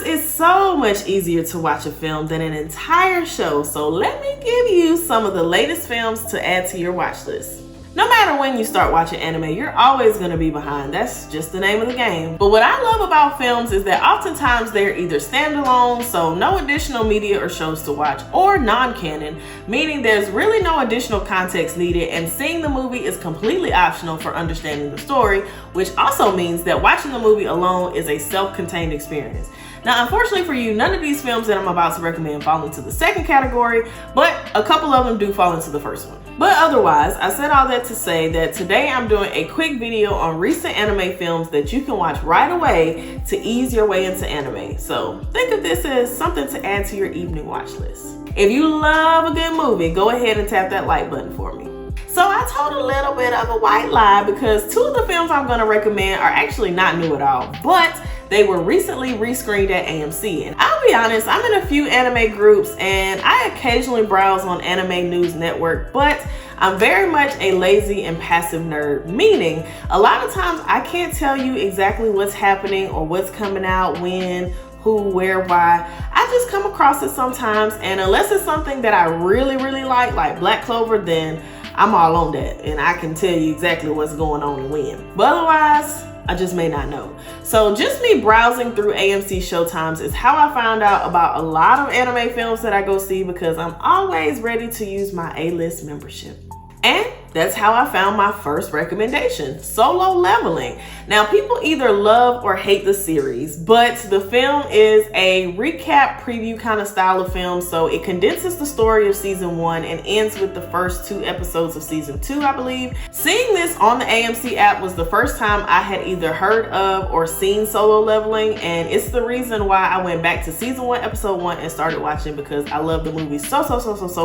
is so much easier to watch a film than an entire show, so let me give you some of the latest films to add to your watch list. No matter when you start watching anime, you're always going to be behind. That's just the name of the game. But what I love about films is that oftentimes they're either standalone, so no additional media or shows to watch, or non-canon, meaning there's really no additional context needed, and seeing the movie is completely optional for understanding the story, which also means that watching the movie alone is a self-contained experience. Now, unfortunately for you, none of these films that I'm about to recommend fall into the second category, but a couple of them do fall into the first one. But otherwise, I said all that to say that today I'm doing a quick video on recent anime films that you can watch right away to ease your way into anime. So think of this as something to add to your evening watch list. If you love a good movie, go ahead and tap that like button for me. So I told a little bit of a white lie because two of the films I'm going to recommend are actually not new at all, but they were recently rescreened at AMC. And I'll be honest, I'm in a few anime groups and I occasionally browse on Anime News Network, but I'm very much a lazy and passive nerd, meaning a lot of times I can't tell you exactly what's happening or what's coming out, when, who, where, why. I just come across it sometimes, and unless it's something that I really like Black Clover, then I'm all on that and I can tell you exactly what's going on and when. But otherwise, I just may not know. So just me browsing through AMC Showtimes is how I found out about a lot of anime films that I go see, because I'm always ready to use my A-list membership. And that's how I found my first recommendation, Solo Leveling. Now, people either love or hate the series, but the film is a recap preview kind of style of film. So it condenses the story of season 1 and ends with the first 2 episodes of season 2, I believe. Seeing this on the AMC app was the first time I had either heard of or seen Solo Leveling, and it's the reason why I went back to season 1, episode 1 and started watching, because I love the movie so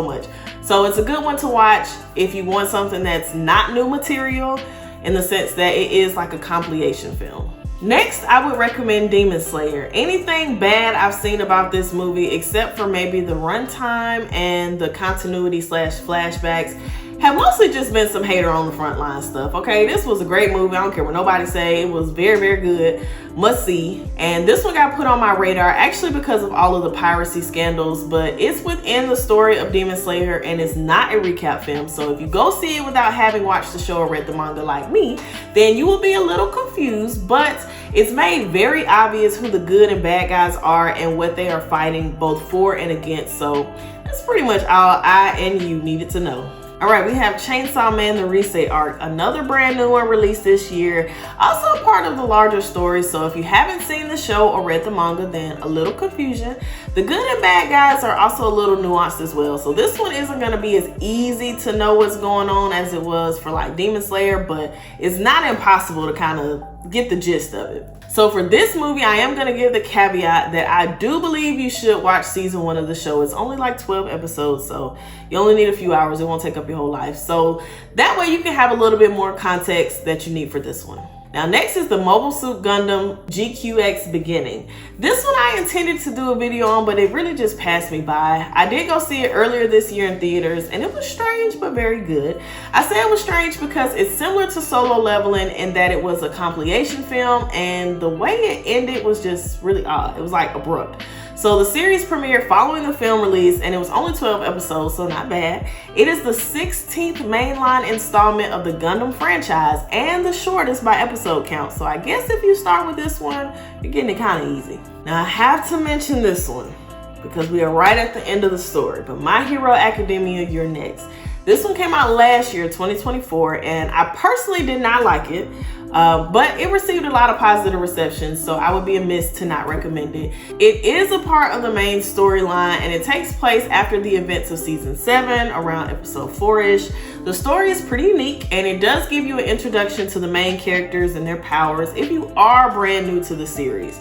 much. So it's a good one to watch if you want something that's not new material, in the sense that it is like a compilation film. Next, I would recommend Demon Slayer. Anything bad I've seen about this movie, except for maybe the runtime and the continuity / flashbacks, have mostly just been some hater on the front line stuff. Okay, this was a great movie. I don't care what nobody say. It was very good, must see. And this one got put on my radar actually because of all of the piracy scandals, but it's within the story of Demon Slayer and it's not a recap film. So if you go see it without having watched the show or read the manga like me, then you will be a little confused, but it's made very obvious who the good and bad guys are and what they are fighting both for and against. So that's pretty much all I and you needed to know. All right, we have Chainsaw Man: The Reset Arc, another brand new one released this year, also part of the larger story. So if you haven't seen the show or read the manga, then a little confusion. The good and bad guys are also a little nuanced as well. So this one isn't going to be as easy to know what's going on as it was for like Demon Slayer, but it's not impossible to kind of get the gist of it. So for this movie, I am going to give the caveat that I do believe you should watch season 1 of the show. It's only like 12 episodes, so you only need a few hours. It won't take up your whole life. So that way you can have a little bit more context that you need for this one. Now, next is the Mobile Suit Gundam GQX Beginning. This one I intended to do a video on, but it really just passed me by. I did go see it earlier this year in theaters, and it was strange, but very good. I say it was strange because it's similar to Solo Leveling in that it was a compilation film, and the way it ended was just really odd. It was like abrupt. So the series premiered following the film release, and it was only 12 episodes, so not bad. It is the 16th mainline installment of the Gundam franchise and the shortest by episode count. So I guess if you start with this one, you're getting it kind of easy. Now I have to mention this one because we are right at the end of the story, but My Hero Academia, You're Next. This one came out last year, 2024, and I personally did not like it, but it received a lot of positive reception, so I would be amiss to not recommend it. It is a part of the main storyline, and it takes place after the events of season 7, around episode 4-ish. The story is pretty unique, and it does give you an introduction to the main characters and their powers if you are brand new to the series.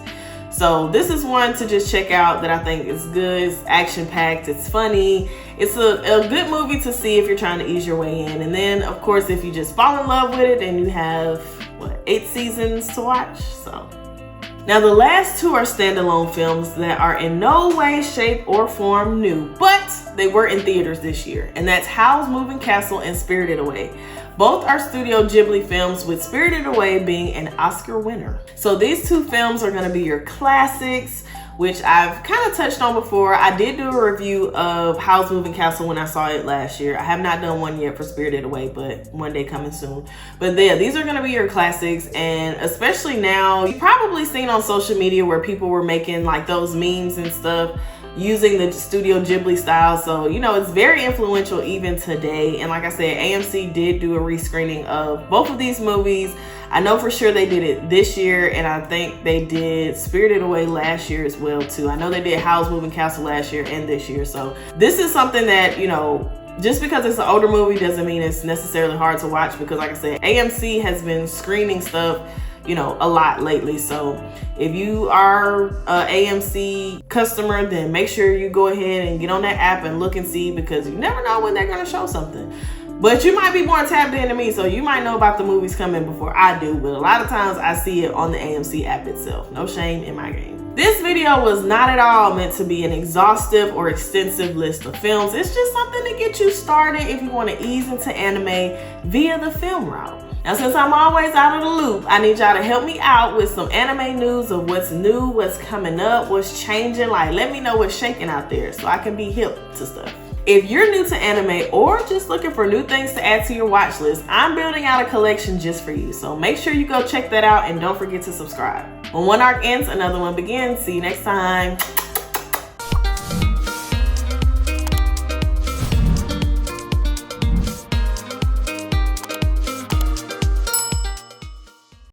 So this is one to just check out that I think is good. It's action-packed, it's funny. It's a good movie to see if you're trying to ease your way in. And then, of course, if you just fall in love with it, then you have, 8 seasons to watch? So. Now, the last 2 are standalone films that are in no way, shape, or form new, but they were in theaters this year. And that's Howl's Moving Castle and Spirited Away. Both are Studio Ghibli films, with Spirited Away being an Oscar winner. So these 2 films are going to be your classics which I've kind of touched on before. I did do a review of Howl's Moving Castle when I saw it last year. I have not done one yet for Spirited Away, but one day coming soon. But yeah, these are gonna be your classics, and especially now, you've probably seen on social media where people were making like those memes and stuff using the Studio Ghibli style. So, you know, it's very influential even today. And like I said, AMC did do a rescreening of both of these movies. I know for sure they did it this year, and I think they did Spirited Away last year as well too. I know they did Howl's Moving Castle last year and this year. So this is something that, you know, just because it's an older movie doesn't mean it's necessarily hard to watch, because like I said, AMC has been screening stuff, you know, a lot lately. So if you are a AMC customer, then make sure you go ahead and get on that app and look and see, because you never know when they're gonna show something. But you might be more tapped in than me, so you might know about the movies coming before I do. But a lot of times I see it on the AMC app itself. No shame in my game. This video was not at all meant to be an exhaustive or extensive list of films. It's just something to get you started if you want to ease into anime via the film route. Now, since I'm always out of the loop, I need y'all to help me out with some anime news of what's new, what's coming up, what's changing. Like, let me know what's shaking out there so I can be hip to stuff. If you're new to anime or just looking for new things to add to your watch list, I'm building out a collection just for you. So make sure you go check that out, and don't forget to subscribe. When one arc ends, another one begins. See you next time.